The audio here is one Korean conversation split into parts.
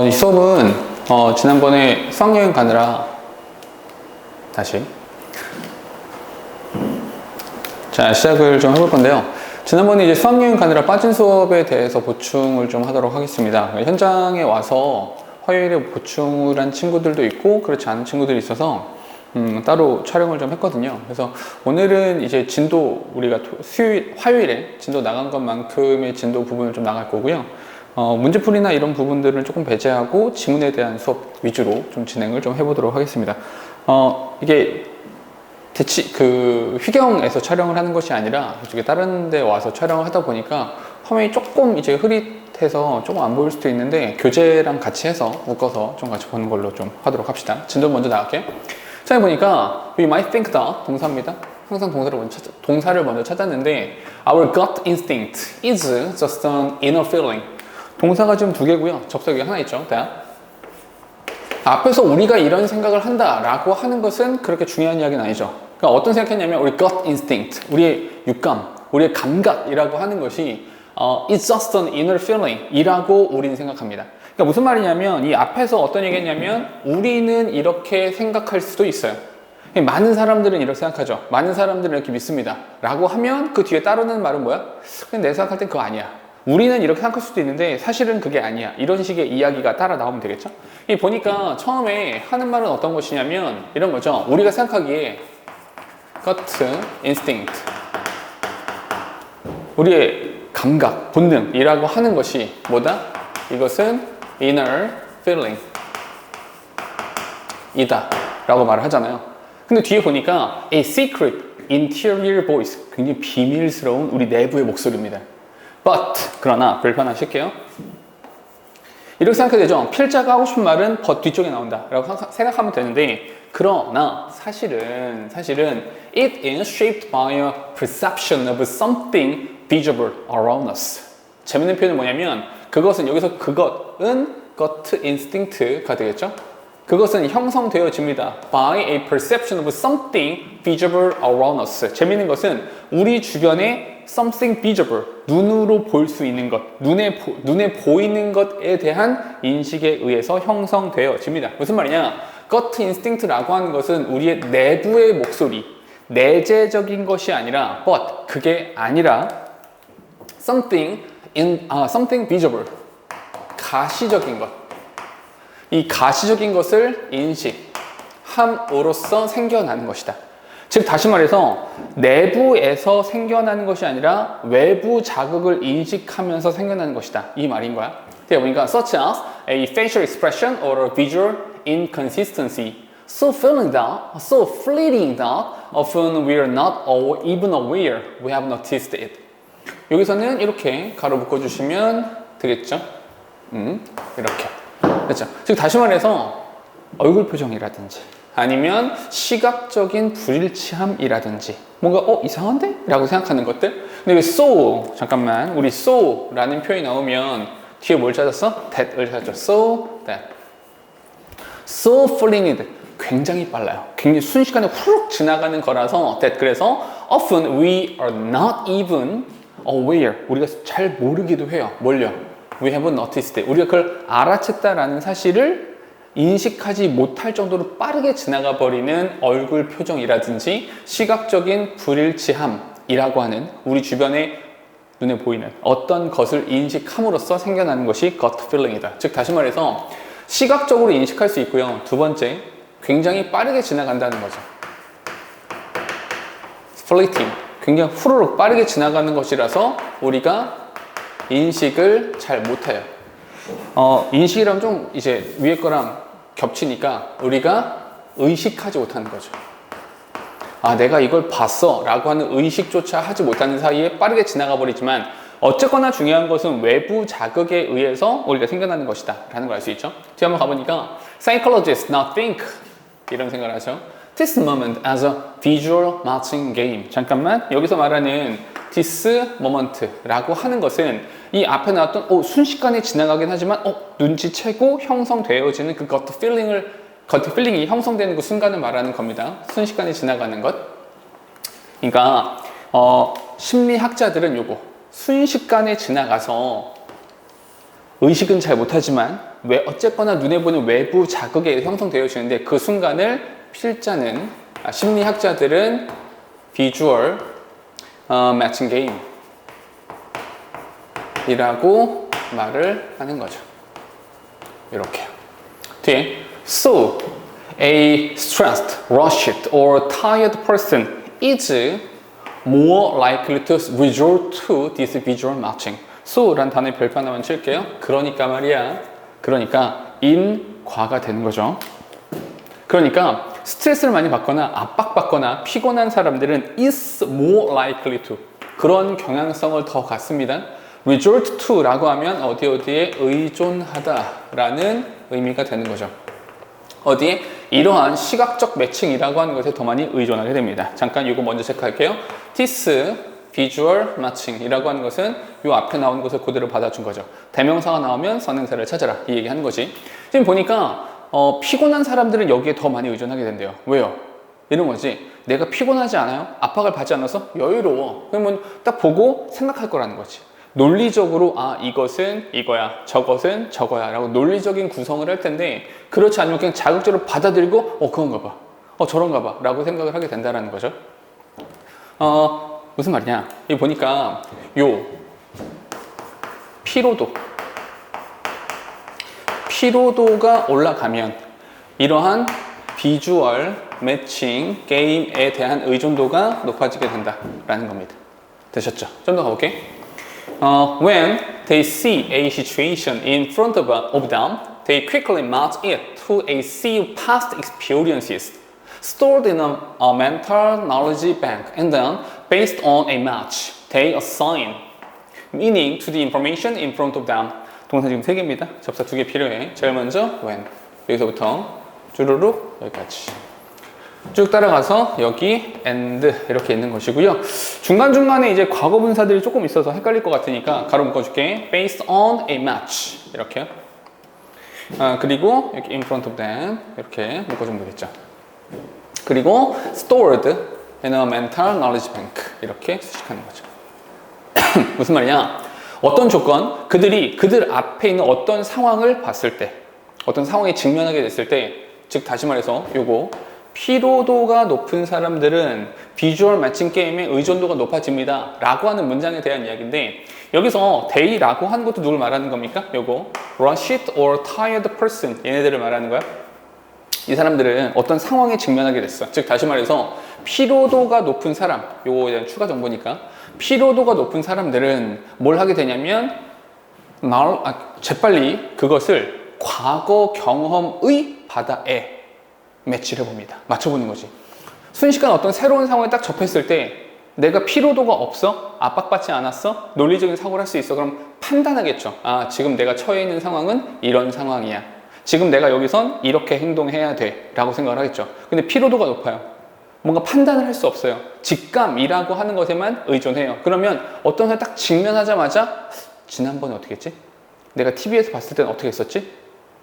이 수업은 지난번에 수학여행 가느라 다시 자 시작을 좀 해볼 건데요. 지난번에 이제 수학여행 가느라 빠진 수업에 대해서 보충을 좀 하도록 하겠습니다. 현장에 와서 화요일에 보충을 한 친구들도 있고 그렇지 않은 친구들이 있어서 따로 촬영을 좀 했거든요. 그래서 오늘은 이제 진도 우리가 화요일에 진도 나간 것만큼의 진도 부분을 좀 나갈 거고요. 문제풀이나 이런 부분들을 조금 배제하고 지문에 대한 수업 위주로 좀 진행을 좀 해보도록 하겠습니다. 이게 휘경에서 촬영을 하는 것이 아니라 이쪽에 다른 데 와서 촬영을 하다 보니까 화면이 조금 이제 흐릿해서 조금 안 보일 수도 있는데 교재랑 같이 해서 묶어서 좀 같이 보는 걸로 좀 하도록 합시다. 진도 먼저 나갈게요. 자, 보니까 we might think that 동사입니다. 항상 동사를 먼저 찾았는데 our gut instinct is just an inner feeling. 동사가 지금 두 개고요. 접속이 하나 있죠. 앞에서 우리가 이런 생각을 한다라고 하는 것은 그렇게 중요한 이야기는 아니죠. 그러니까 어떤 생각했냐면 우리 gut instinct, 우리의 육감, 우리의 감각이라고 하는 것이 it's just an inner feeling 이라고 우리는 생각합니다. 그러니까 무슨 말이냐면 이 앞에서 어떤 얘기했냐면 우리는 이렇게 생각할 수도 있어요. 많은 사람들은 이렇게 생각하죠. 많은 사람들은 이렇게 믿습니다. 라고 하면 그 뒤에 따르는 말은 뭐야? 그냥 내 생각할 땐 그거 아니야. 우리는 이렇게 생각할 수도 있는데 사실은 그게 아니야. 이런 식의 이야기가 따라 나오면 되겠죠? 보니까 처음에 하는 말은 어떤 것이냐면 이런 거죠. 우리가 생각하기에 gut instinct, 우리의 감각, 본능이라고 하는 것이 뭐다? 이것은 inner feeling 이다 라고 말을 하잖아요. 근데 뒤에 보니까 a secret interior voice, 굉장히 비밀스러운 우리 내부의 목소리입니다. but, 그러나 불편하실게요. 이렇게 생각해도 되죠. 필자가 하고 싶은 말은 but 뒤쪽에 나온다 라고 생각하면 되는데 그러나 사실은 it is shaped by a perception of something visible around us. 재밌는 표현은 뭐냐면 여기서 그것은 gut instinct가 되겠죠. 그것은 형성되어집니다. by a perception of something visible around us. 재밌는 것은 우리 주변에 something visible, 눈으로 볼 수 있는 것, 눈에 보이는 것에 대한 인식에 의해서 형성되어집니다. 무슨 말이냐? gut instinct라고 하는 것은 우리의 내부의 목소리, 내재적인 것이 아니라 but, 그게 아니라 something visible, 가시적인 것. 이 가시적인 것을 인식함으로써 생겨나는 것이다. 즉 다시 말해서 내부에서 생겨나는 것이 아니라 외부 자극을 인식하면서 생겨나는 것이다. 이 말인 거야. 보니까 such as a facial expression or a visual inconsistency, so fleeting that often we are not even aware we have noticed it. 여기서는 이렇게 가로 묶어주시면 되겠죠. 이렇게. 그렇죠. 즉 다시 말해서 얼굴 표정이라든지 아니면 시각적인 불일치함이라든지 뭔가 이상한데? 라고 생각하는 것들. 근데 왜 so, 잠깐만, 우리 so 라는 표현이 나오면 뒤에 뭘 찾았어? that을 찾았죠. so fleeting, 굉장히 빨라요. 굉장히 순식간에 후룩 지나가는 거라서 that. 그래서 often we are not even aware, 우리가 잘 모르기도 해요. 뭘요? We haven't noticed it. 우리가 그걸 알아챘다라는 사실을 인식하지 못할 정도로 빠르게 지나가 버리는 얼굴 표정이라든지 시각적인 불일치함이라고 하는 우리 주변에 눈에 보이는 어떤 것을 인식함으로써 생겨나는 것이 gut feeling이다. 즉 다시 말해서 시각적으로 인식할 수 있고요. 두 번째, 굉장히 빠르게 지나간다는 거죠. fleeting, 굉장히 후루룩 빠르게 지나가는 것이라서 우리가 인식을 잘 못해요. 인식이랑 좀 이제 위에 거랑 겹치니까 우리가 의식하지 못하는 거죠. 내가 이걸 봤어 라고 하는 의식조차 하지 못하는 사이에 빠르게 지나가 버리지만 어쨌거나 중요한 것은 외부 자극에 의해서 우리가 생겨나는 것이다 라는 걸 알 수 있죠. 뒤에 한번 가보니까 psychologists now think, 이런 생각을 하죠. This moment as a visual matching game. 잠깐만, 여기서 말하는 this moment라고 하는 것은 이 앞에 나왔던 순식간에 지나가긴 하지만 눈치채고 형성되어지는 그 gut feeling이 형성되는 그 순간을 말하는 겁니다. 순식간에 지나가는 것. 그러니까 심리학자들은 요거 순식간에 지나가서 의식은 잘 못하지만 왜 어쨌거나 눈에 보는 외부 자극에 형성되어지는데 그 순간을 필자는 심리학자들은 비주얼 매칭 게임이라고 말을 하는 거죠. 이렇게요. 뒤에 so a stressed, rushed or tired person is more likely to resort to this visual matching. so라는 단어의 별표 하나만 칠게요. 그러니까 말이야. 그러니까 인과가 되는 거죠. 그러니까 스트레스를 많이 받거나 압박받거나 피곤한 사람들은 is more likely to 그런 경향성을 더 갖습니다. resort to 라고 하면 어디에 의존하다 라는 의미가 되는 거죠. 어디에? 이러한 시각적 매칭이라고 하는 것에 더 많이 의존하게 됩니다. 잠깐 이거 먼저 체크할게요. this visual matching 이라고 하는 것은 이 앞에 나온 것을 그대로 받아준 거죠. 대명사가 나오면 선행사를 찾아라 이 얘기하는 거지. 지금 보니까 피곤한 사람들은 여기에 더 많이 의존하게 된대요. 왜요? 이런 거지. 내가 피곤하지 않아요? 압박을 받지 않아서 여유로워. 그러면 딱 보고 생각할 거라는 거지. 논리적으로 이것은 이거야, 저것은 저거야 라고 논리적인 구성을 할 텐데 그렇지 않으면 그냥 자극적으로 받아들이고 그런가 봐, 저런가 봐 라고 생각을 하게 된다는 거죠. 무슨 말이냐, 이 보니까 요 피로도가 올라가면 이러한 비주얼 매칭 게임에 대한 의존도가 높아지게 된다라는 겁니다. 되셨죠? 좀 더 가볼게. When they see a situation in front of them, they quickly match it to a sea of past experiences stored in a mental knowledge bank, and then, based on a match, they assign meaning to the information in front of them. 동사 지금 3개입니다. 접사 2개 필요해. 제일 먼저 when. 여기서부터 쭈루룩 여기까지. 쭉 따라가서 여기 and 이렇게 있는 것이고요. 중간중간에 이제 과거 분사들이 조금 있어서 헷갈릴 것 같으니까 가로 묶어줄게. based on a match 이렇게요. 그리고 여기 in front of them 이렇게 묶어주면 되겠죠. 그리고 stored in a mental knowledge bank 이렇게 수식하는 거죠. 무슨 말이냐? 어떤 조건, 그들 앞에 있는 어떤 상황을 봤을 때, 어떤 상황에 직면하게 됐을 때, 즉 다시 말해서 요거 피로도가 높은 사람들은 비주얼 매칭 게임의 의존도가 높아집니다 라고 하는 문장에 대한 이야기인데 여기서 they라고 하는 것도 누굴 말하는 겁니까? 요거 rushed or tired person 얘네들을 말하는 거야. 이 사람들은 어떤 상황에 직면하게 됐어. 즉 다시 말해서 피로도가 높은 사람, 요거에 대한 추가 정보니까 피로도가 높은 사람들은 뭘 하게 되냐면 재빨리 그것을 과거 경험의 바다에 매치를 해봅니다. 맞춰보는 거지. 순식간 어떤 새로운 상황에 딱 접했을 때 내가 피로도가 없어? 압박받지 않았어? 논리적인 사고를 할 수 있어? 그럼 판단하겠죠. 지금 내가 처해 있는 상황은 이런 상황이야. 지금 내가 여기선 이렇게 행동해야 돼 라고 생각을 하겠죠. 근데 피로도가 높아요. 뭔가 판단을 할 수 없어요. 직감이라고 하는 것에만 의존해요. 그러면 어떤 사람이 딱 직면하자마자 지난번에 어떻게 했지? 내가 TV에서 봤을 때는 어떻게 했었지?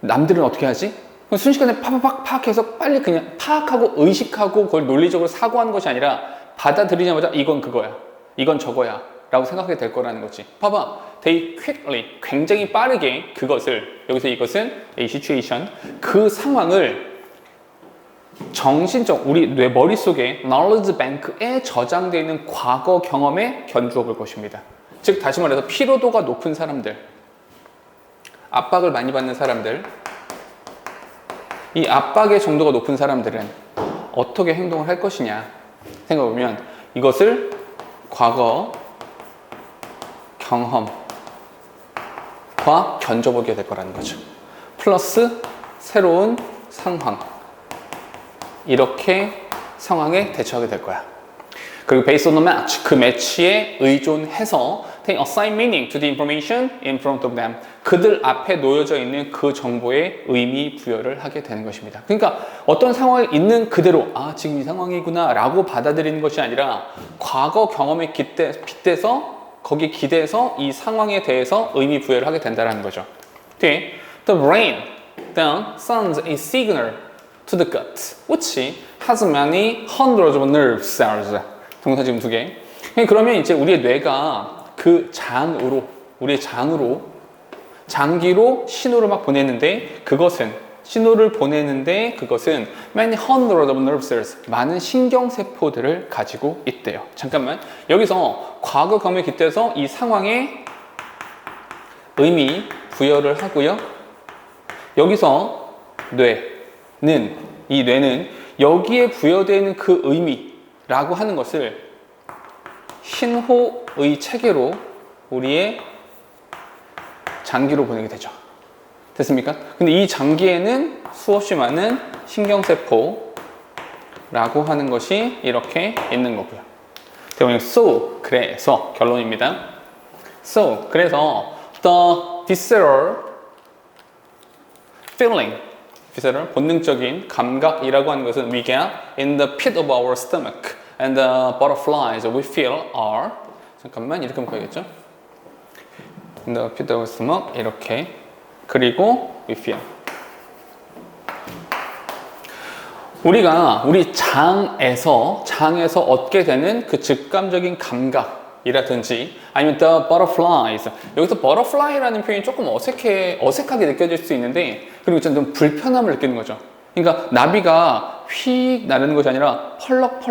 남들은 어떻게 하지? 순식간에 파악해서 빨리 그냥 파악하고 의식하고 그걸 논리적으로 사고하는 것이 아니라 받아들이자마자 이건 그거야, 이건 저거야 라고 생각하게 될 거라는 거지. 봐봐, they quickly, 굉장히 빠르게 그것을, 여기서 이것은 a situation, 그 상황을 정신적, 우리 뇌 머릿속에 knowledge bank에 저장되어 있는 과거 경험에 견주어 볼 것입니다. 즉 다시 말해서 피로도가 높은 사람들, 압박을 많이 받는 사람들, 이 압박의 정도가 높은 사람들은 어떻게 행동을 할 것이냐 생각해보면 이것을 과거 경험과 견줘보게 될 거라는 거죠. 플러스 새로운 상황, 이렇게 상황에 대처하게 될 거야. 그리고 based on the match, 그 매치에 의존해서 they assign meaning to the information in front of them. 그들 앞에 놓여져 있는 그 정보에 의미 부여를 하게 되는 것입니다. 그러니까 어떤 상황에 있는 그대로 지금 이 상황이구나 라고 받아들이는 것이 아니라 과거 경험에 빗대서 거기에 기대서 이 상황에 대해서 의미 부여를 하게 된다는 거죠. 뒤에 the brain then sends a signal to the gut which has many hundreds of nerve cells. 동사 지금 2개. 그러면 이제 우리의 뇌가 그 장으로, 우리의 장으로 장기로 신호를 막 보내는데 신호를 보내는데 그것은 many hundred of nerve cells, 많은 신경세포들을 가지고 있대요. 잠깐만, 여기서 과거 검을 깃대서 이 상황에 의미 부여를 하고요. 여기서 이 뇌는 여기에 부여되는 그 의미라고 하는 것을 신호의 체계로 우리의 장기로 보내게 되죠. 됐습니까? 근데 이 장기에는 수없이 많은 신경세포라고 하는 것이 이렇게 있는 거고요. So, 그래서 결론입니다. So, 그래서 the visceral feeling, 본능적인 감각이라고 하는 것은 we get in the pit of our stomach and the butterflies we feel are, 잠깐만 이렇게 묶어야겠죠? in the pit of our stomach, 이렇게, 그리고 we feel. 우리 장에서 얻게 되는 그 직감적인 감각이라든지 아니면 the butterflies, 여기서 butterfly라는 표현이 조금 어색하게 느껴질 수 있는데, 그리고 좀 불편함을 느끼는 거죠. 그러니까 나비가 휙 나르는 것이 아니라 펄럭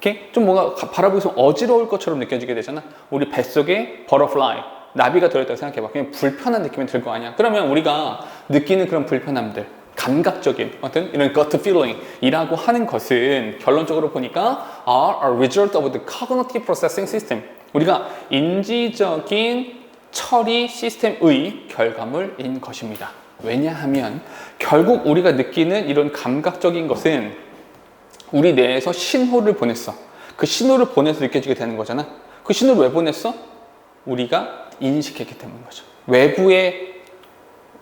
이렇게 좀 뭔가 바라보면서 어지러울 것처럼 느껴지게 되잖아. 우리 뱃속에 butterfly, 나비가 들어있다고 생각해봐. 그냥 불편한 느낌이 들 거 아니야. 그러면 우리가 느끼는 그런 불편함들, 감각적인 어떤 이런 gut feeling 이라고 하는 것은 결론적으로 보니까 are a result of the cognitive processing system, 우리가 인지적인 처리 시스템의 결과물인 것입니다. 왜냐하면 결국 우리가 느끼는 이런 감각적인 것은 우리 뇌에서 신호를 보냈어. 그 신호를 보내서 느껴지게 되는 거잖아. 그 신호를 왜 보냈어? 우리가 인식했기 때문인 거죠. 외부의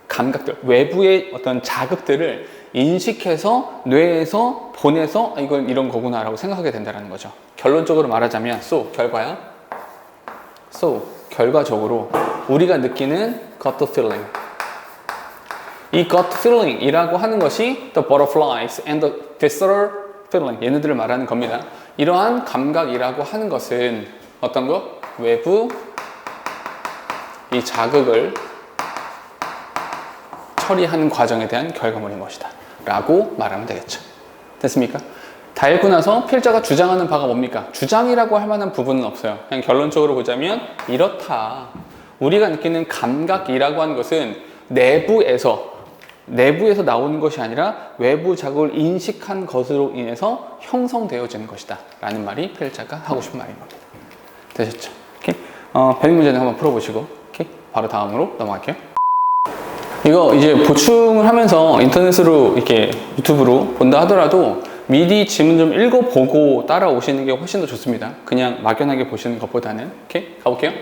감각들, 외부의 어떤 자극들을 인식해서 뇌에서 보내서 이건 이런 거구나 라고 생각하게 된다는 거죠. 결론적으로 말하자면 결과야. 결과적으로 우리가 느끼는 gut feeling, 이 gut feeling 이라고 하는 것이 the butterflies and the visceral feeling, 얘네들을 말하는 겁니다. 이러한 감각이라고 하는 것은 어떤 거? 외부 이 자극을 처리하는 과정에 대한 결과물인 것이다 라고 말하면 되겠죠. 됐습니까? 다 읽고 나서 필자가 주장하는 바가 뭡니까? 주장이라고 할 만한 부분은 없어요. 그냥 결론적으로 보자면 이렇다. 우리가 느끼는 감각이라고 하는 것은 내부에서 나오는 것이 아니라 외부 자극을 인식한 것으로 인해서 형성되어지는 것이다 라는 말이 필자가 하고 싶은 말인 겁니다. 되셨죠? 배경 문제는 한번 풀어보시고 바로 다음으로 넘어갈게요. 이거 이제 보충을 하면서 인터넷으로 이렇게 유튜브로 본다 하더라도 미리 지문 좀 읽어보고 따라오시는 게 훨씬 더 좋습니다. 그냥 막연하게 보시는 것보다는. 가볼게요.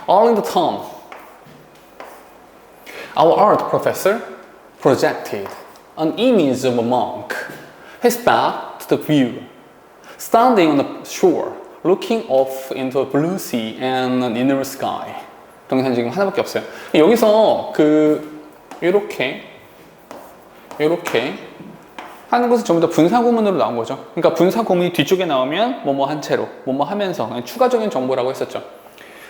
All in the term, our art professor projected an image of a monk, his back to the view, standing on the shore, looking off into a blue sea and an inner sky. 동영상 지금 하나밖에 없어요. 여기서 이렇게 하는 것은 전부 다 분사구문으로 나온 거죠. 그러니까 분사구문이 뒤쪽에 나오면 뭐뭐 한 채로, 뭐뭐 하면서 그냥 추가적인 정보라고 했었죠.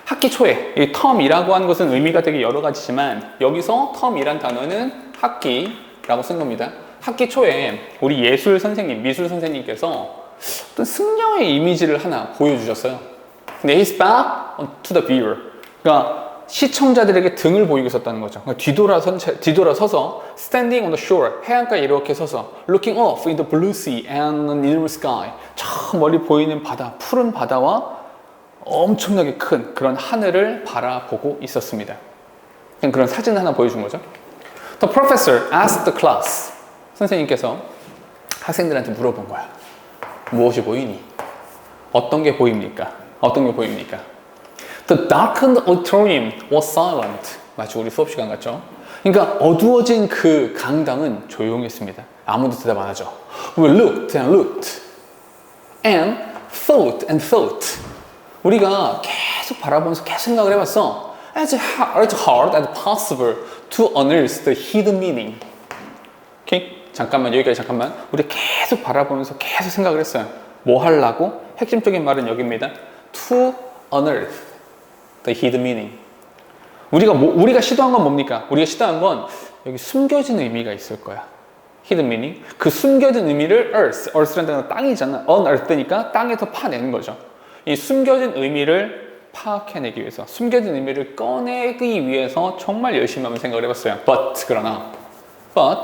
학기 초에 이 텀이라고 하는 것은 의미가 되게 여러 가지지만 여기서 텀이란 단어는 학기라고 쓴 겁니다. 학기 초에 우리 미술 선생님께서 어떤 승려의 이미지를 하나 보여주셨어요. 근데 his back to the viewer, 그러니까 시청자들에게 등을 보이고 있었다는 거죠. 그러니까 뒤돌아서서 standing on the shore, 해안가에 이렇게 서서 looking off in the blue sea and an inner sky, 저 멀리 보이는 바다, 푸른 바다와 엄청나게 큰 그런 하늘을 바라보고 있었습니다. 그런 사진을 하나 보여준 거죠. The professor asked the class, 선생님께서 학생들한테 물어본 거야. 무엇이 보이니? 어떤 게 보입니까? The darkened auditorium was silent. 마치 우리 수업 시간 같죠? 그러니까 어두워진 그 강당은 조용했습니다. 아무도 대답 안 하죠. We looked and looked and thought. 우리가 계속 바라보면서 계속 생각을 해봤어. As hard as possible to unearth the hidden meaning. 여기까지 잠깐만. 우리 계속 바라보면서 계속 생각을 했어요. 뭐 하려고? 핵심적인 말은 여기입니다. To unearth the hidden meaning. 우리가 시도한 건 뭡니까? 우리가 시도한 건 여기 숨겨진 의미가 있을 거야. hidden meaning. 그 숨겨진 의미를 earth라는 데가 땅이잖아. unearth니까 땅에서 파내는 거죠. 이 숨겨진 의미를 파악해내기 위해서, 숨겨진 의미를 꺼내기 위해서 정말 열심히 한번 생각을 해봤어요.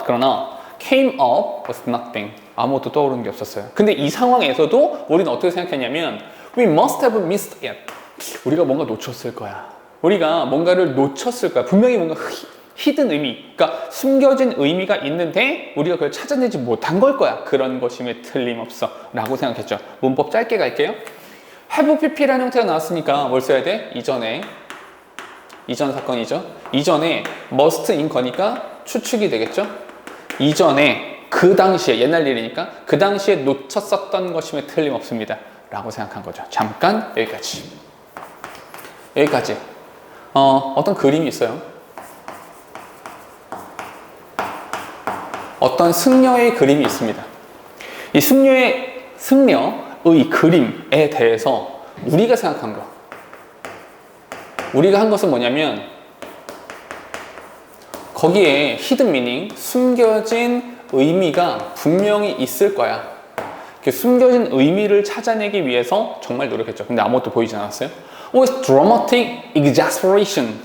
그러나 came up was nothing. 아무것도 떠오르는 게 없었어요. 근데 이 상황에서도 우리는 어떻게 생각했냐면 we must have missed it. 우리가 뭔가 놓쳤을 거야. 우리가 뭔가를 놓쳤을 거야. 분명히 뭔가 히든 의미, 그러니까 숨겨진 의미가 있는데 우리가 그걸 찾아내지 못한 걸 거야. 그런 것임에 틀림없어 라고 생각했죠. 문법 짧게 갈게요. have pp라는 형태가 나왔으니까 뭘 써야 돼? 이전 사건이죠. 이전에 must in 거니까 추측이 되겠죠. 이전에 그 당시에, 옛날 일이니까 그 당시에 놓쳤었던 것임에 틀림없습니다 라고 생각한 거죠. 잠깐 여기까지. 어떤 그림이 있어요. 어떤 승려의 그림이 있습니다. 이 승려의 그림에 대해서 우리가 생각한 거, 우리가 한 것은 뭐냐면 거기에 히든 미닝, 숨겨진 의미가 분명히 있을 거야. 그 숨겨진 의미를 찾아내기 위해서 정말 노력했죠. 근데 아무것도 보이지 않았어요. With dramatic exasperation,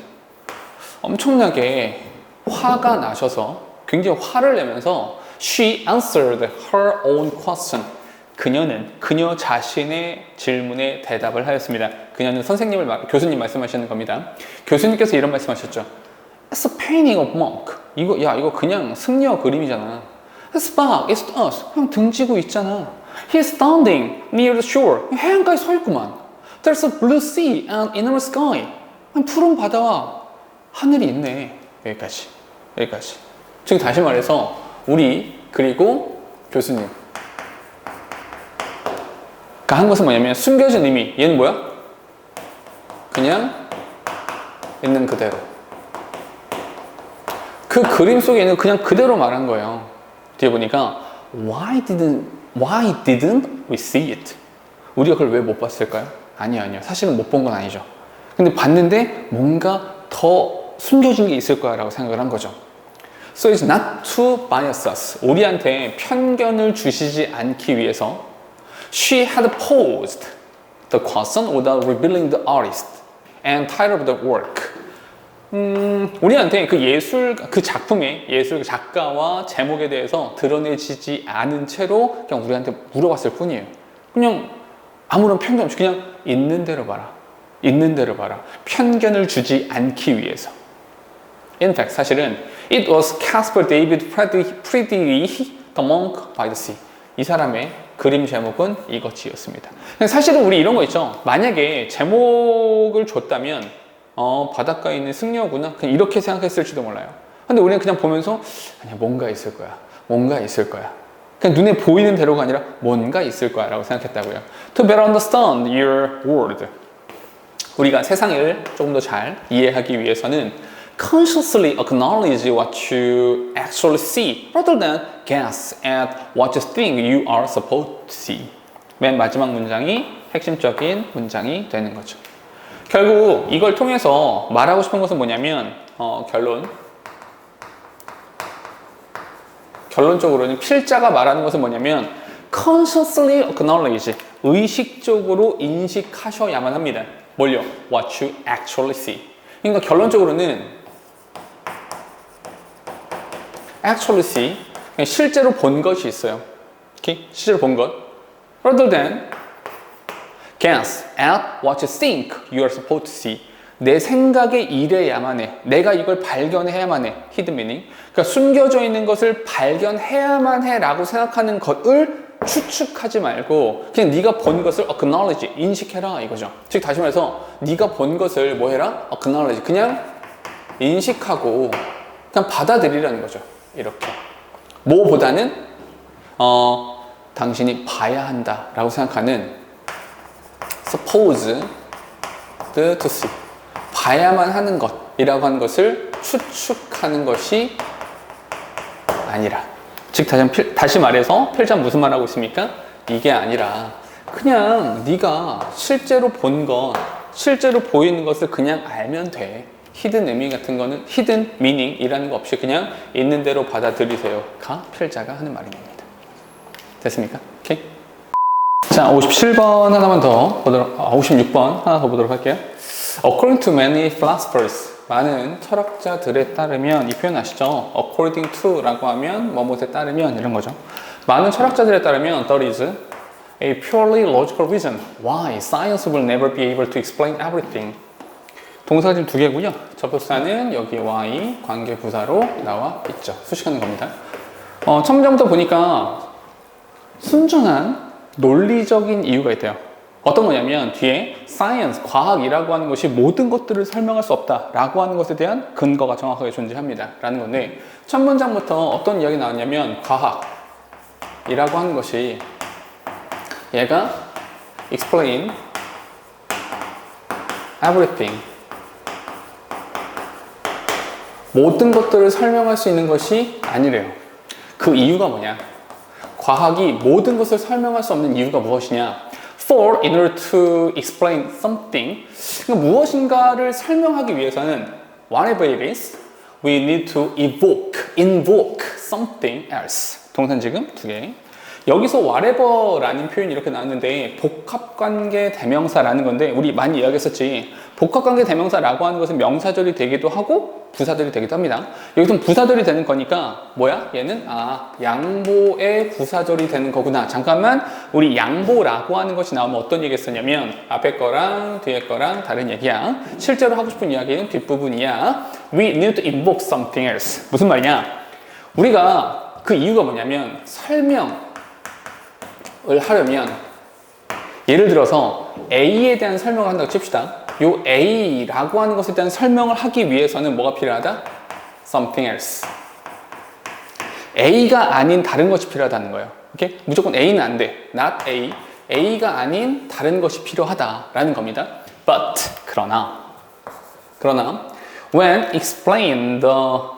엄청나게 화가 나셔서 굉장히 화를 내면서 she answered her own question. 그녀 자신의 질문에 대답을 하였습니다. 그녀는 교수님 말씀하시는 겁니다. 교수님께서 이런 말씀하셨죠. It's a painting of monk. 이거 그냥 승려 그림이잖아. It's back, it's us. 그냥 등지고 있잖아. He's standing near the shore. 해안가에 서 있구만. There's a blue sea and enormous sky. 푸른 바다와 하늘이 있네. 여기까지. 지금 다시 말해서 우리 그리고 교수님 한 것은 뭐냐면 숨겨진 의미. 얘는 뭐야? 그냥 있는 그대로. 그 그림 속에 있는 그냥 그대로 말한 거예요. 뒤에 보니까 Why didn't we see it? 우리가 그걸 왜 못 봤을까요? 아니요. 사실은 못 본 건 아니죠. 근데 봤는데 뭔가 더 숨겨진 게 있을 거야 라고 생각을 한 거죠. So it's not to bias us. 우리한테 편견을 주시지 않기 위해서 she had posed the question without revealing the artist and title of the work. 우리한테 그 작품의 예술 작가와 제목에 대해서 드러내지지 않은 채로 그냥 우리한테 물어봤을 뿐이에요. 그냥 아무런 편견 없이 그냥 있는 대로 봐라. 편견을 주지 않기 위해서. In fact, 사실은 it was Caspar David Friedrich the Monk by the Sea. 이 사람의 그림 제목은 이것이었습니다. 사실은 우리 이런 거 있죠. 만약에 제목을 줬다면 바닷가에 있는 승려구나 그냥 이렇게 생각했을지도 몰라요. 근데 우리는 그냥 보면서 아니야, 뭔가 있을 거야. 그냥 눈에 보이는 대로가 아니라 뭔가 있을 거야 라고 생각했다고요. To better understand your world. 우리가 세상을 조금 더 잘 이해하기 위해서는 consciously acknowledge what you actually see rather than guess at what you think you are supposed to see. 맨 마지막 문장이 핵심적인 문장이 되는 거죠. 결국 이걸 통해서 말하고 싶은 것은 뭐냐면 결론적으로는 필자가 말하는 것은 뭐냐면 consciously acknowledge, 의식적으로 인식하셔야만 합니다. 뭘요? What you actually see. 그러니까 결론적으로는 actually see, 실제로 본 것이 있어요. Okay? 실제로 본 것. Rather than guess at what you think you are supposed to see. 내 생각에 이래야만 해. 내가 이걸 발견해야만 해. hidden meaning. 그러니까 숨겨져 있는 것을 발견해야만 해 라고 생각하는 것을 추측하지 말고 그냥 네가 본 것을 acknowledge, 인식해라 이거죠. 즉 다시 말해서 네가 본 것을 뭐 해라? acknowledge, 그냥 인식하고 그냥 받아들이라는 거죠. 이렇게. 뭐보다는 당신이 봐야 한다 라고 생각하는 supposed to see, 봐야만 하는 것이라고 하는 것을 추측하는 것이 아니라, 즉 다시 말해서 필자는 무슨 말 하고 있습니까? 이게 아니라 그냥 네가 실제로 본 것, 실제로 보이는 것을 그냥 알면 돼. 히든 의미 같은 거는 히든 미닝이라는 거 없이 그냥 있는 대로 받아들이세요가 필자가 하는 말입니다. 됐습니까? 오케이. 자, 57번 하나만 더 보도록, 56번 하나 더 보도록 할게요. According to many philosophers, 많은 철학자들에 따르면, 이 표현 아시죠? According to 라고 하면 뭐뭐에 따르면 이런 거죠. 많은 철학자들에 따르면 there is a purely logical reason why science will never be able to explain everything. 동사가 지금 두 개고요. 접속사는 여기 why 관계 부사로 나와 있죠. 수식하는 겁니다. 첫 문장부터 보니까 순전한 논리적인 이유가 있대요. 어떤 거냐면 뒤에 science, 과학이라고 하는 것이 모든 것들을 설명할 수 없다라고 하는 것에 대한 근거가 정확하게 존재합니다 라는 건데, 첫 문장부터 어떤 이야기 나왔냐면 과학이라고 하는 것이 얘가 explain everything, 모든 것들을 설명할 수 있는 것이 아니래요. 그 이유가 뭐냐? 과학이 모든 것을 설명할 수 없는 이유가 무엇이냐? For in order to explain something, 그러니까 무엇인가를 설명하기 위해서는 whatever it is, we need to invoke something else. 동사지금 두 개. 여기서 whatever라는 표현이 이렇게 나왔는데 복합관계 대명사라는 건데, 우리 많이 이야기했었지. 복합관계 대명사라고 하는 것은 명사절이 되기도 하고 부사절이 되기도 합니다. 여기서 부사절이 되는 거니까 뭐야? 얘는 양보의 부사절이 되는 거구나. 잠깐만, 우리 양보라고 하는 것이 나오면 어떤 얘기 했었냐면 앞에 거랑 뒤에 거랑 다른 얘기야. 실제로 하고 싶은 이야기는 뒷부분이야. We need to invoke something else. 무슨 말이냐? 우리가 그 이유가 뭐냐면 설명을 하려면, 예를 들어서 A에 대한 설명을 한다고 칩시다. 요 A라고 하는 것에 대한 설명을 하기 위해서는 뭐가 필요하다? Something else. A가 아닌 다른 것이 필요하다는 거예요. 오케이? 무조건 A는 안 돼. Not A. A가 아닌 다른 것이 필요하다라는 겁니다. But 그러나 when explain the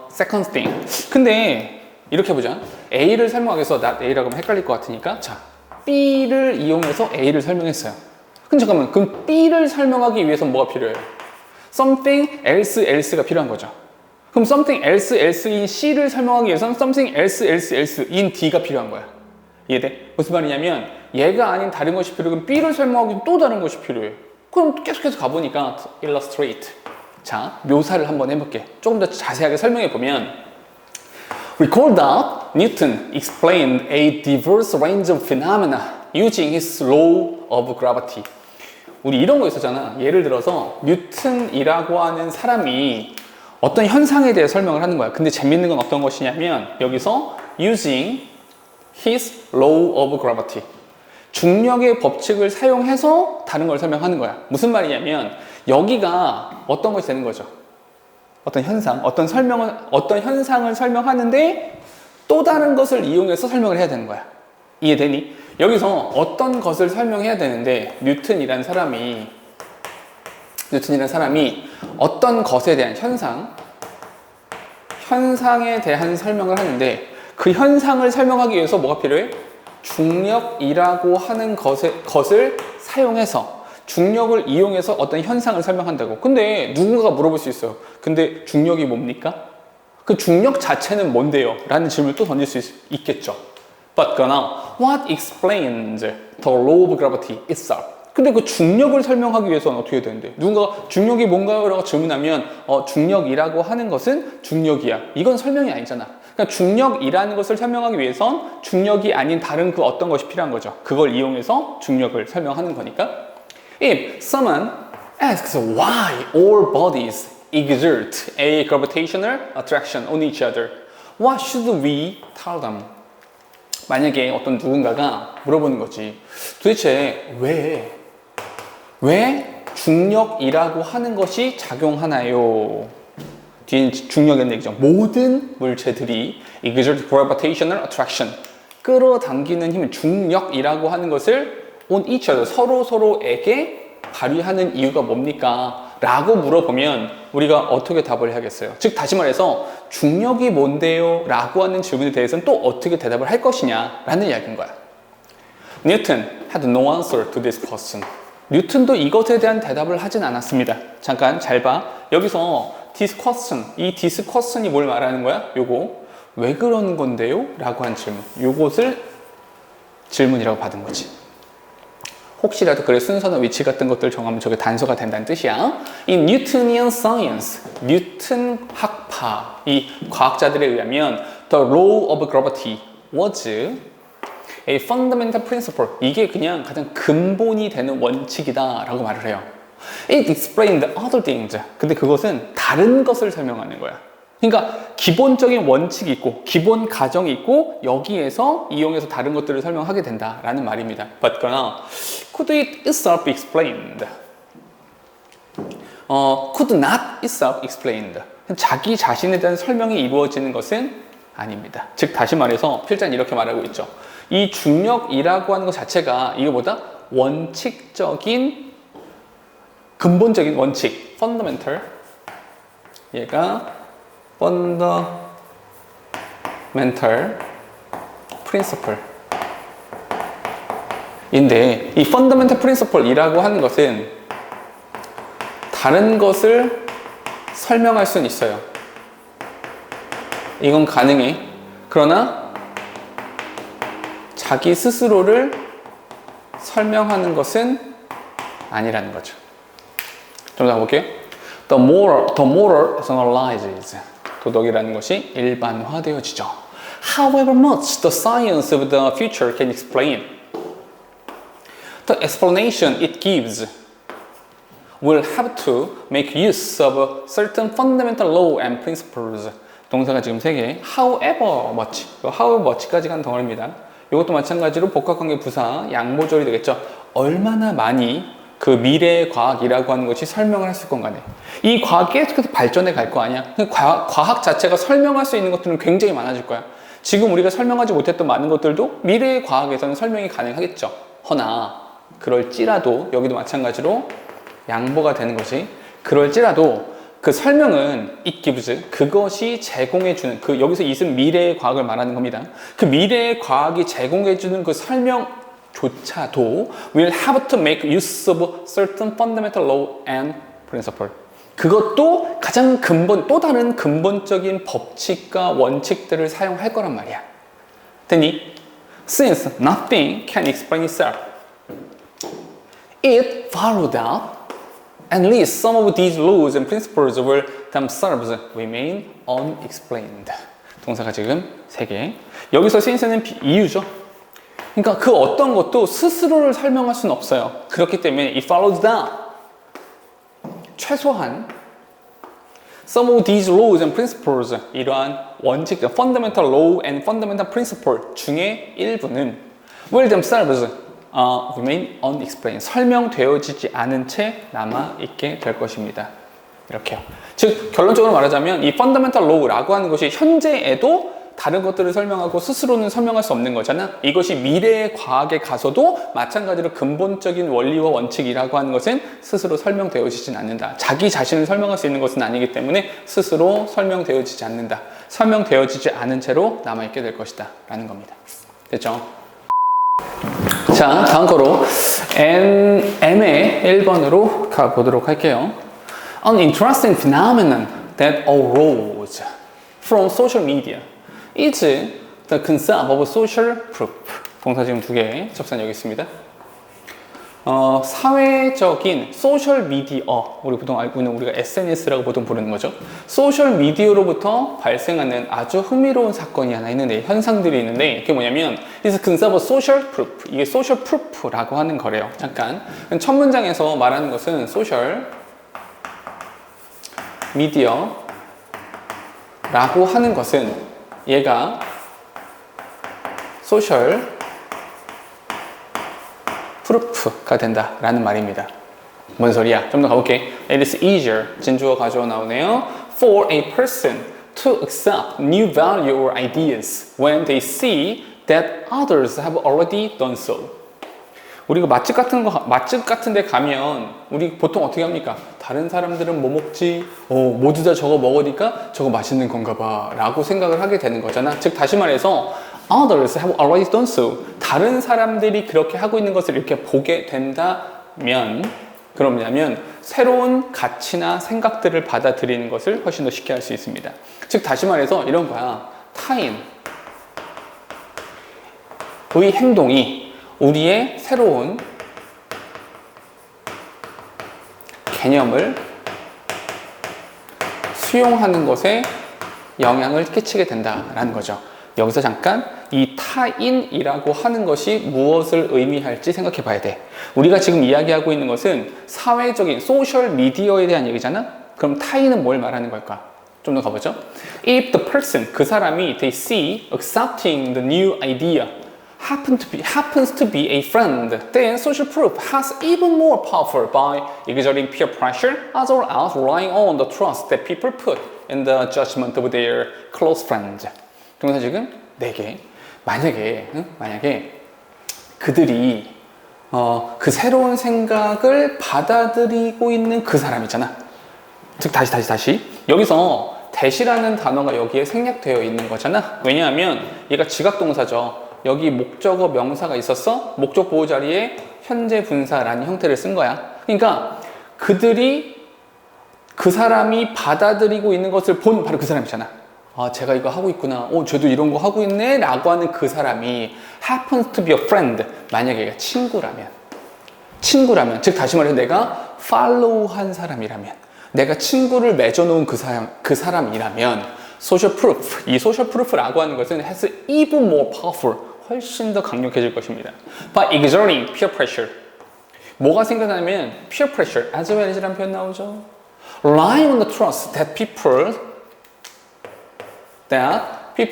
second thing. 근데 이렇게 보자. A를 설명하기 위해서 not A라고 하면 헷갈릴 것 같으니까, 자, B를 이용해서 A를 설명했어요. 그럼 잠깐만, 그럼 B를 설명하기 위해서 뭐가 필요해요? Something else가 필요한 거죠. 그럼 something else인 C를 설명하기 위해서는 something else인 D가 필요한 거야. 이해돼? 무슨 말이냐면 얘가 아닌 다른 것이 필요해. 그럼 B를 설명하기 또 다른 것이 필요해. 그럼 계속해서 가보니까 illustrate. 자, 묘사를 한번 해볼게. 조금 더 자세하게 설명해 보면, Recall that Newton explained a diverse range of phenomena using his law of gravity. 우리 이런 거 있었잖아. 예를 들어서 뉴턴이라고 하는 사람이 어떤 현상에 대해 설명을 하는 거야. 근데 재밌는 건 어떤 것이냐면 여기서 using his law of gravity, 중력의 법칙을 사용해서 다른 걸 설명하는 거야. 무슨 말이냐면 여기가 어떤 것이 되는 거죠. 어떤 현상, 어떤 현상을 설명하는데 또 다른 것을 이용해서 설명을 해야 되는 거야. 이해되니? 여기서 어떤 것을 설명해야 되는데 뉴턴이라는 사람이 어떤 것에 대한 현상에 대한 설명을 하는데, 그 현상을 설명하기 위해서 뭐가 필요해? 중력이라고 하는 것을 사용해서, 중력을 이용해서 어떤 현상을 설명한다고. 근데 누군가가 물어볼 수 있어요. 근데 중력이 뭡니까? 그 중력 자체는 뭔데요? 라는 질문을 또 던질 수 있겠죠. But 그러나 what explains the law of gravity itself? 근데 그 중력을 설명하기 위해서는 어떻게 되는데? 누군가가 중력이 뭔가요? 라고 질문하면 중력이라고 하는 것은 중력이야. 이건 설명이 아니잖아. 그러니까 중력이라는 것을 설명하기 위해선 중력이 아닌 다른 그 어떤 것이 필요한 거죠. 그걸 이용해서 중력을 설명하는 거니까. If someone asks why all bodies exert a gravitational attraction on each other, what should we tell them? 만약에 어떤 누군가가 물어보는 거지. 도대체 왜 중력이라고 하는 것이 작용하나요? 뒤엔 중력이라는 얘기죠. 모든 물체들이 exert gravitational attraction, 끌어당기는 힘, 중력이라고 하는 것을 on each other, 서로에게 발휘하는 이유가 뭡니까? 라고 물어보면 우리가 어떻게 답을 해야겠어요? 즉 다시 말해서 중력이 뭔데요? 라고 하는 질문에 대해서는 또 어떻게 대답을 할 것이냐 라는 이야기인 거야. Newton had no answer to this question. 뉴턴도 이것에 대한 대답을 하진 않았습니다. 잠깐 잘 봐. 여기서 this question. 이 this question이 뭘 말하는 거야? 요거 왜 그러는 건데요? 라고 한 질문. 요것을 질문이라고 받은 거지. 혹시라도 그래 순서나 위치 같은 것들 정하면 저게 단서가 된다는 뜻이야. In Newtonian science, 뉴턴 학파, 이 과학자들에 의하면 the law of gravity was a fundamental principle. 이게 그냥 가장 근본이 되는 원칙이다 라고 말을 해요. It explained other things. 근데 그것은 다른 것을 설명하는 거야. 그러니까 기본적인 원칙이 있고 기본 가정이 있고 여기에서 이용해서 다른 것들을 설명하게 된다라는 말입니다. But 그러나 could it itself be explained? could not itself explained. 자기 자신에 대한 설명이 이루어지는 것은 아닙니다. 즉 다시 말해서 필자는 이렇게 말하고 있죠. 이 중력이라고 하는 것 자체가 이거보다 원칙적인 근본적인 원칙 fundamental 얘가 fundamental principle 인데 이 fundamental principle 이라고 하는 것은 다른 것을 설명할 수는 있어요. 이건 가능해. 그러나 자기 스스로를 설명하는 것은 아니라는 거죠. 좀 더 가볼게요. The moral generalizes. 도덕이라는 것이 일반화되어지죠. However much the science of the future can explain, the explanation it gives will have to make use of certain fundamental law and principles. 동사가 지금 3개. However much. however much까지 간 덩어리입니다. 이것도 마찬가지로 복합관계 부사 양보절이 되겠죠. 얼마나 많이 그 미래의 과학이라고 하는 것이 설명을 했을 건 간에 이 과학이 계속해서 발전해 갈 거 아니야. 과학 자체가 설명할 수 있는 것들은 굉장히 많아질 거야. 지금 우리가 설명하지 못했던 많은 것들도 미래의 과학에서는 설명이 가능하겠죠. 허나 그럴지라도 여기도 마찬가지로 양보가 되는 것이 그럴지라도 그 설명은 it gives 그것이 제공해주는 그 여기서 it은 미래의 과학을 말하는 겁니다. 그 미래의 과학이 제공해주는 그 설명 조차도 will have to make use of certain fundamental law and principle. 그것도 가장 또 다른 근본적인 법칙과 원칙들을 사용할 거란 말이야. 됐니? Since nothing can explain itself, it followed out at least some of these laws and principles will themselves remain unexplained. 동사가 지금 3개. 여기서 since는 이유죠. 그러니까 그 어떤 것도 스스로를 설명할 수는 없어요. 그렇기 때문에 it follows that 최소한 some of these laws and principles 이러한 원칙, fundamental law and fundamental principle 중에 일부는 will themselves remain unexplained 설명되어지지 않은 채 남아있게 될 것입니다. 이렇게요. 즉 결론적으로 말하자면 이 fundamental law라고 하는 것이 현재에도 다른 것들을 설명하고 스스로는 설명할 수 없는 거잖아. 이것이 미래의 과학에 가서도 마찬가지로 근본적인 원리와 원칙이라고 하는 것은 스스로 설명되어지진 않는다. 자기 자신을 설명할 수 있는 것은 아니기 때문에 스스로 설명되어지지 않는다. 설명되어지지 않은 채로 남아있게 될 것이다 라는 겁니다. 됐죠? 자, 다음 거로 M의 1번으로 가보도록 할게요. An interesting phenomenon that arose from social media is the concept of social proof. 동사 지금 2개, 접선 여기 있습니다. 사회적인 소셜 미디어, 우리 보통 알고 있는 우리가 SNS라고 보통 부르는 거죠. 소셜 미디어로부터 발생하는 아주 흥미로운 사건이 하나 있는데, 현상들이 있는데, 이게 뭐냐면 is concept of social proof. 이게 social proof라고 하는 거래요. 잠깐 첫 문장에서 말하는 것은 소셜 미디어라고 하는 것은 얘가 소셜 프루프가 된다라는 말입니다. 뭔 소리야? 좀 더 가볼게. It is easier, 진주어 가주어 나오네요. For a person to accept new value or ideas when they see that others have already done so. 우리가 맛집 같은 데 가면 우리 보통 어떻게 합니까? 다른 사람들은 뭐 먹지? 모두 다 저거 먹으니까 저거 맛있는 건가 봐 라고 생각을 하게 되는 거잖아. 즉 다시 말해서 others have already done so. 다른 사람들이 그렇게 하고 있는 것을 이렇게 보게 된다면 그럼 뭐냐면 새로운 가치나 생각들을 받아들이는 것을 훨씬 더 쉽게 할 수 있습니다. 즉 다시 말해서 이런 거야. 타인의 행동이 우리의 새로운 개념을 수용하는 것에 영향을 끼치게 된다라는 거죠. 여기서 잠깐 이 타인이라고 하는 것이 무엇을 의미할지 생각해 봐야 돼. 우리가 지금 이야기하고 있는 것은 사회적인 소셜 미디어에 대한 얘기잖아? 그럼 타인은 뭘 말하는 걸까? 좀 더 가보죠. If the person, 그 사람이 they see accepting the new idea happens to be a friend, then social proof has even more power by exerting peer pressure as well as relying on the trust that people put in the judgment of their close friends. 동사 지금 4개. 만약에 그들이 그 새로운 생각을 받아들이고 있는 그 사람이잖아. 즉 다시 여기서 that이라는 단어가 여기에 생략되어 있는 거잖아. 왜냐하면 얘가 지각동사죠. 여기 목적어 명사가 있었어. 목적 보호 자리에 현재 분사라는 형태를 쓴 거야. 그러니까 그들이 그 사람이 받아들이고 있는 것을 본 바로 그 사람이잖아. 아, 제가 이거 하고 있구나. 쟤도 이런 거 하고 있네. 라고 하는 그 사람이 happens to be a friend. 만약에 얘가 친구라면, 즉 다시 말해서 내가 follow한 사람이라면, 내가 친구를 맺어놓은 그 사람이라면 social proof, 이 social proof라고 하는 것은 has even more powerful, 훨씬 더 강력해질 것입니다. By exerting peer pressure. 뭐가 생겨나면 peer pressure, as well as라는 표현 나오죠. Relying on the trust that people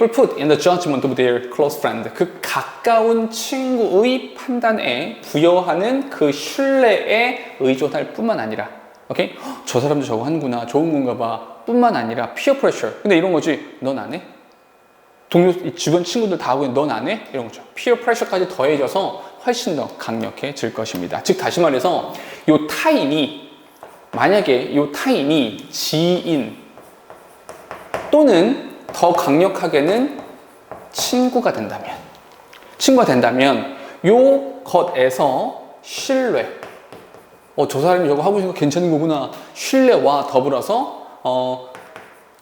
put in the judgment of their close friend. 그 가까운 친구의 판단에 부여하는 그 신뢰에 의존할 뿐만 아니라, 오케이? 저 사람도 저거 하는구나, 좋은 건가 봐 뿐만 아니라 peer pressure. 근데 이런 거지, 넌 안 해? 동료, 주변 친구들 다 하고 있는데 넌 안 해? 이런 거죠. peer pressure까지 더해져서 훨씬 더 강력해질 것입니다. 즉 다시 말해서 만약에 요 타인이 지인 또는 더 강력하게는 친구가 된다면 요 것에서 신뢰, 저 사람이 저거 하고 있는 거 괜찮은 거구나, 신뢰와 더불어서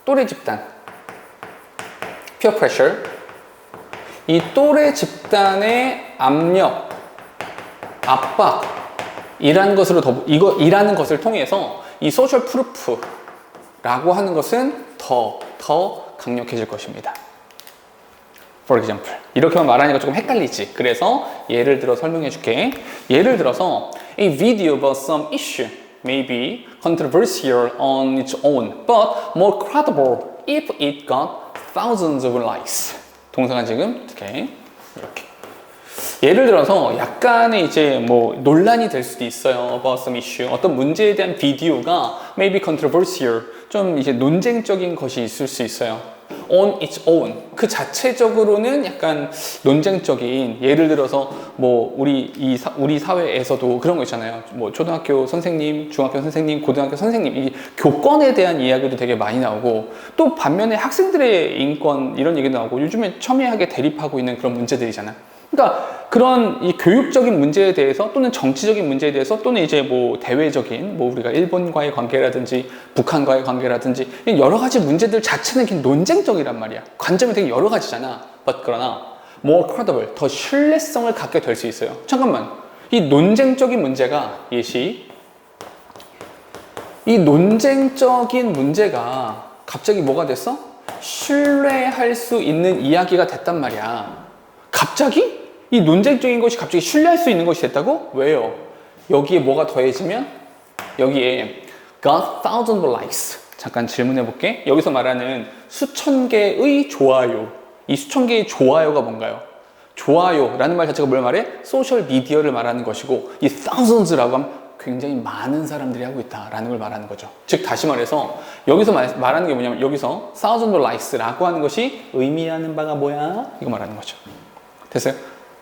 또래 집단, peer pressure, 이 또래 집단의 압력, 압박이라는 것을 통해서 이 social proof라고 하는 것은 더 강력해질 것입니다. For example, 이렇게만 말하니까 조금 헷갈리지. 그래서 예를 들어 설명해 줄게. 예를 들어서 a video about some issue may be controversial on its own, but more credible if it got thousands of likes. 동사가 지금 이렇게. 예를 들어서 약간의 이제 뭐 논란이 될 수도 있어요. about some issue. 어떤 문제에 대한 비디오가 maybe controversial, 좀 이제 논쟁적인 것이 있을 수 있어요. on its own. 그 자체적으로는 약간 논쟁적인, 예를 들어서 뭐 우리 사회에서도 그런 거 있잖아요. 뭐 초등학교 선생님, 중학교 선생님, 고등학교 선생님, 이 교권에 대한 이야기도 되게 많이 나오고, 또 반면에 학생들의 인권 이런 얘기도 나오고, 요즘에 첨예하게 대립하고 있는 그런 문제들이잖아. 그러니까 그런 이 교육적인 문제에 대해서, 또는 정치적인 문제에 대해서, 또는 이제 뭐 대외적인, 뭐 우리가 일본과의 관계라든지 북한과의 관계라든지 여러 가지 문제들 자체는 그냥 논쟁적이란 말이야. 관점이 되게 여러 가지잖아. 그러나 more credible, 더 신뢰성을 갖게 될 수 있어요. 잠깐만, 이 논쟁적인 문제가 이 논쟁적인 문제가 갑자기 뭐가 됐어? 신뢰할 수 있는 이야기가 됐단 말이야. 갑자기? 이 논쟁적인 것이 갑자기 신뢰할 수 있는 것이 됐다고? 왜요? 여기에 뭐가 더해지면? 여기에 got thousands of likes. 잠깐 질문해 볼게. 여기서 말하는 수천 개의 좋아요. 이 수천 개의 좋아요가 뭔가요? 좋아요라는 말 자체가 뭘 말해? 소셜 미디어를 말하는 것이고, 이 thousands라고 하면 굉장히 많은 사람들이 하고 있다라는 걸 말하는 거죠. 즉 다시 말해서 여기서 말하는 게 뭐냐면, 여기서 thousands of likes라고 하는 것이 의미하는 바가 뭐야? 이거 말하는 거죠. 됐어요?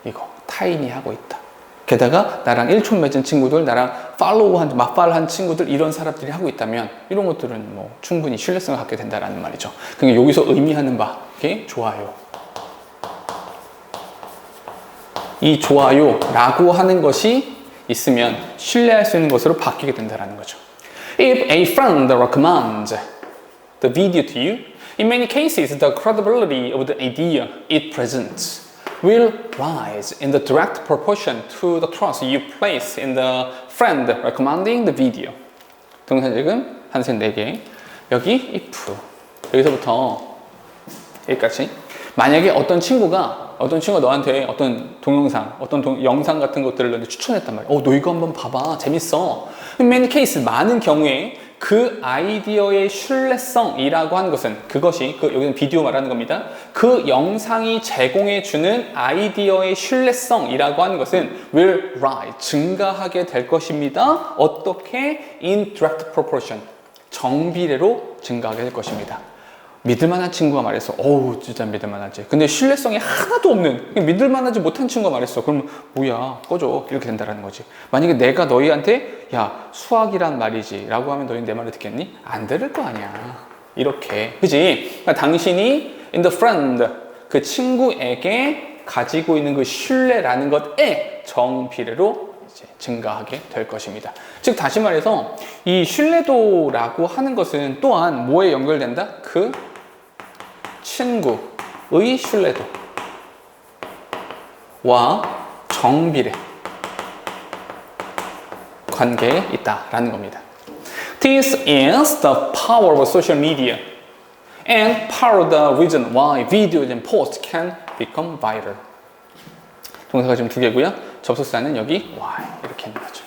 이거 타인이 하고 있다. 게다가 나랑 일촌 맺은 친구들, 나랑 맞팔한 친구들, 이런 사람들이 하고 있다면 이런 것들은 뭐 충분히 신뢰성을 갖게 된다라는 말이죠. 그러니까 여기서 의미하는 바, 이게 좋아요. 이 좋아요라고 하는 것이 있으면 신뢰할 수 있는 것으로 바뀌게 된다는 거죠. If a friend recommends the video to you, in many cases the credibility of the idea it presents will rise in the direct proportion to the trust you place in the friend recommending the video. 동사 지금 한센 4개. 여기 if. 여기서부터 여기까지. 만약에 어떤 친구가 너한테 어떤 동영상, 영상 같은 것들을 추천했단 말이야. 너 이거 한번 봐봐. 재밌어. In many cases, 많은 경우에 그 아이디어의 신뢰성이라고 하는 것은 그것이, 여기는 비디오 말하는 겁니다. 그 영상이 제공해주는 아이디어의 신뢰성이라고 하는 것은 will rise, 증가하게 될 것입니다. 어떻게? In direct proportion, 정비례로 증가하게 될 것입니다. 믿을만한 친구가 말했어. 어우, 진짜 믿을만하지. 근데 신뢰성이 하나도 없는, 믿을만하지 못한 친구가 말했어. 그러면 뭐야, 꺼져. 이렇게 된다는 거지. 만약에 내가 너희한테 야, 수학이란 말이지 라고 하면 너희 내 말을 듣겠니? 안 들을 거 아니야. 이렇게. 그지? 그러니까 당신이 in the friend, 그 친구에게 가지고 있는 그 신뢰라는 것에 정비례로 이제 증가하게 될 것입니다. 즉 다시 말해서 이 신뢰도라고 하는 것은 또한 뭐에 연결된다? 그 친구의 신뢰도와 정비례 관계에 있다라는 겁니다. This is the power of social media and part of the reason why videos and posts can become viral. 동사가 지금 2개고요. 접속사는 여기 why 이렇게 있는 거죠.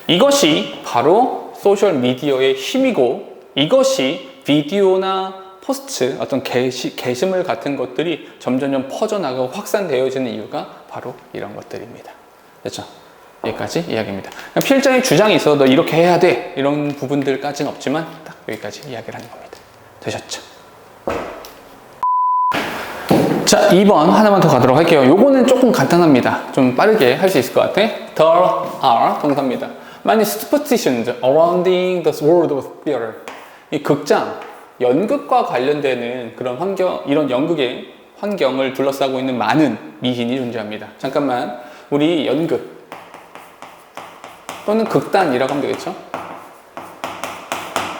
이것이 바로 소셜 미디어의 힘이고 이것이 비디오나 포스트, 어떤 게시물 같은 것들이 점점 퍼져나가고 확산되어지는 이유가 바로 이런 것들입니다. 됐죠? 여기까지 이야기입니다. 필자의 주장이 있어 너 이렇게 해야 돼 이런 부분들까지는 없지만 딱 여기까지 이야기를 하는 겁니다. 되셨죠? 자, 2번 하나만 더 가도록 할게요. 요거는 조금 간단합니다. 좀 빠르게 할 수 있을 것 같아. There are 동사입니다. Many superstitions surrounding the world of theater. 이 극장, 연극과 관련되는 그런 이런 연극의 환경을 둘러싸고 있는 많은 미신이 존재합니다. 잠깐만, 우리 연극 또는 극단이라고 하면 되겠죠?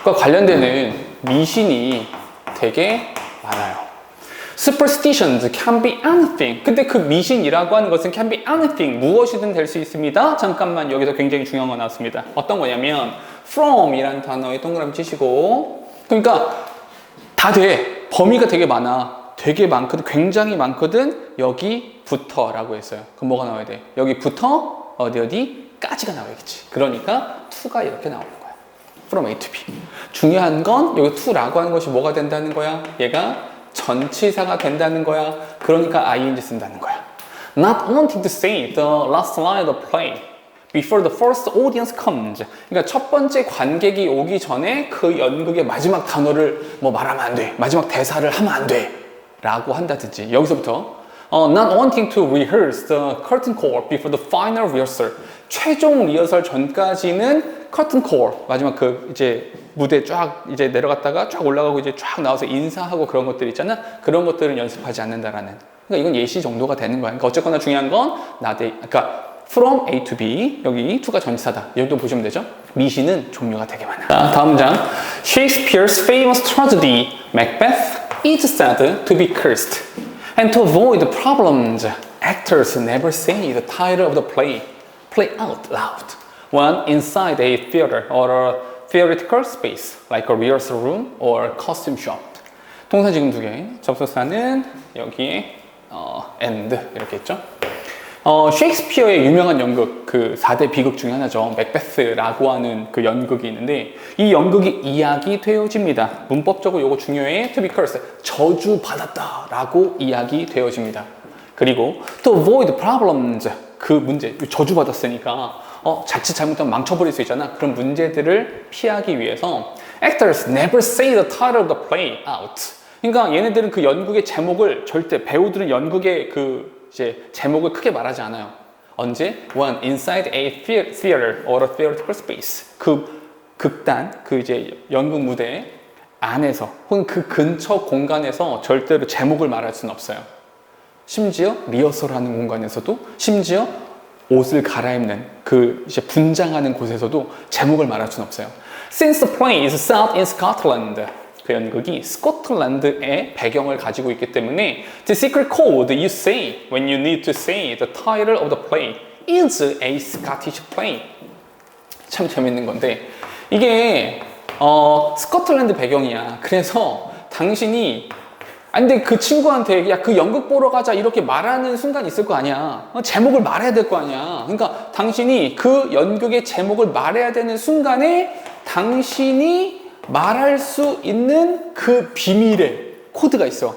과 관련되는 미신이 되게 많아요. Superstitions can be anything. 근데 그 미신이라고 하는 것은 can be anything. 무엇이든 될 수 있습니다. 잠깐만, 여기서 굉장히 중요한 거 나왔습니다. 어떤 거냐면 from 이라는 단어에 동그라미 치시고, 그러니까 다 돼. 범위가 되게 많아. 되게 많거든. 굉장히 많거든. 여기부터 라고 했어요. 그럼 뭐가 나와야 돼? 여기부터 어디까지가 나와야겠지. 그러니까 to가 이렇게 나오는 거야. From A to B. 중요한 건 여기 to라고 하는 것이 뭐가 된다는 거야? 얘가 전치사가 된다는 거야. 그러니까 ing 쓴다는 거야. Not wanting to say the last line of the play before the first audience comes. 그러니까 첫 번째 관객이 오기 전에 그 연극의 마지막 단어를 뭐 말하면 안 돼. 마지막 대사를 하면 안 돼. 라고 한다든지. 여기서부터 not wanting to rehearse the curtain call before the final rehearsal. 최종 리허설 전까지는 curtain call. 마지막 그 이제 무대 쫙 이제 내려갔다가 쫙 올라가고 이제 쫙 나와서 인사하고 그런 것들 있잖아. 그런 것들은 연습하지 않는다라는. 그러니까 이건 예시 정도가 되는 거야. 그러니까 어쨌거나 중요한 건 그러니까 from A to B, 여기 to가 전치사다. 여기도 보시면 되죠. 미신은 종류가 되게 많아. 자, 다음 문장. Shakespeare's famous tragedy Macbeth is said to be cursed, and to avoid problems, actors never say the title of the play out loud when inside a theater or a theoretical space, like a rehearsal room or costume shop. 동사 지금 2개. 접속사는 여기에 and 이렇게 있죠. 셰익스피어의 유명한 연극, 그 4대 비극 중에 하나죠. 맥베스라고 하는 그 연극이 있는데 이 연극이 이야기되어집니다. 문법적으로 이거 중요해. To be cursed, 저주받았다 라고 이야기되어집니다. 그리고 to avoid problems, 그 문제, 저주받았으니까 자칫 잘못하면 망쳐버릴 수 있잖아. 그런 문제들을 피하기 위해서 Actors never say the title of the play out. 그러니까 얘네들은 그 연극의 제목을 절대, 배우들은 연극의 그 이제 제목을 크게 말하지 않아요. 언제? When inside a theater or a theoretical space. 그 극단, 그 이제 연극 무대 안에서 혹은 그 근처 공간에서 절대로 제목을 말할 수는 없어요. 심지어 리허설하는 공간에서도, 심지어 옷을 갈아입는 그 이제 분장하는 곳에서도 제목을 말할 수는 없어요. Since the play is set in Scotland, 그 연극이 스코틀랜드의 배경을 가지고 있기 때문에 The secret code you say when you need to say the title of the play is a Scottish play. 참 재밌는 건데 이게 스코틀랜드 배경이야. 그래서 당신이 근데 그 친구한테 야 그 연극 보러 가자 이렇게 말하는 순간이 있을 거 아니야. 제목을 말해야 될 거 아니야. 그러니까 당신이 그 연극의 제목을 말해야 되는 순간에 당신이 말할 수 있는 그 비밀의 코드가 있어.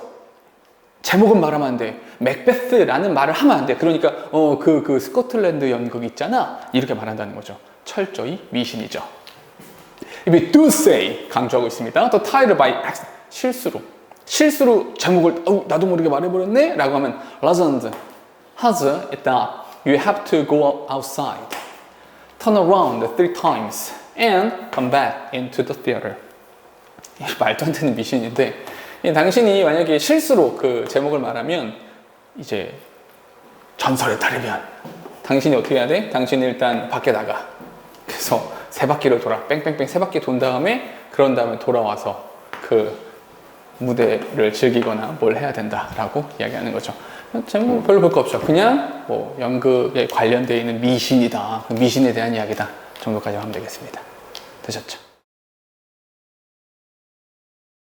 제목은 말하면 안 돼. 맥베스라는 말을 하면 안 돼. 그러니까 그 스코틀랜드 연극 있잖아. 이렇게 말한다는 거죠. 철저히 미신이죠. 이게 do say 강조하고 있습니다. The title by accident. 실수로 제목을 나도 모르게 말해버렸네? 라고 하면 legend has it that you have to go outside, turn around 3 times and come back into the theater. 말도 안 되는 미신인데 당신이 만약에 실수로 그 제목을 말하면 이제 전설에 따르면 당신이 어떻게 해야 돼? 당신이 일단 밖에 나가. 그래서 3바퀴를 돌아. 뺑뺑뺑 3바퀴 돈 다음에 그런 다음에 돌아와서 그 무대를 즐기거나 뭘 해야 된다라고 이야기하는 거죠. 제목 별로 볼 거 없죠. 그냥 뭐 연극에 관련되어 있는 미신이다. 미신에 대한 이야기다 정도까지 하면 되겠습니다. 되셨죠?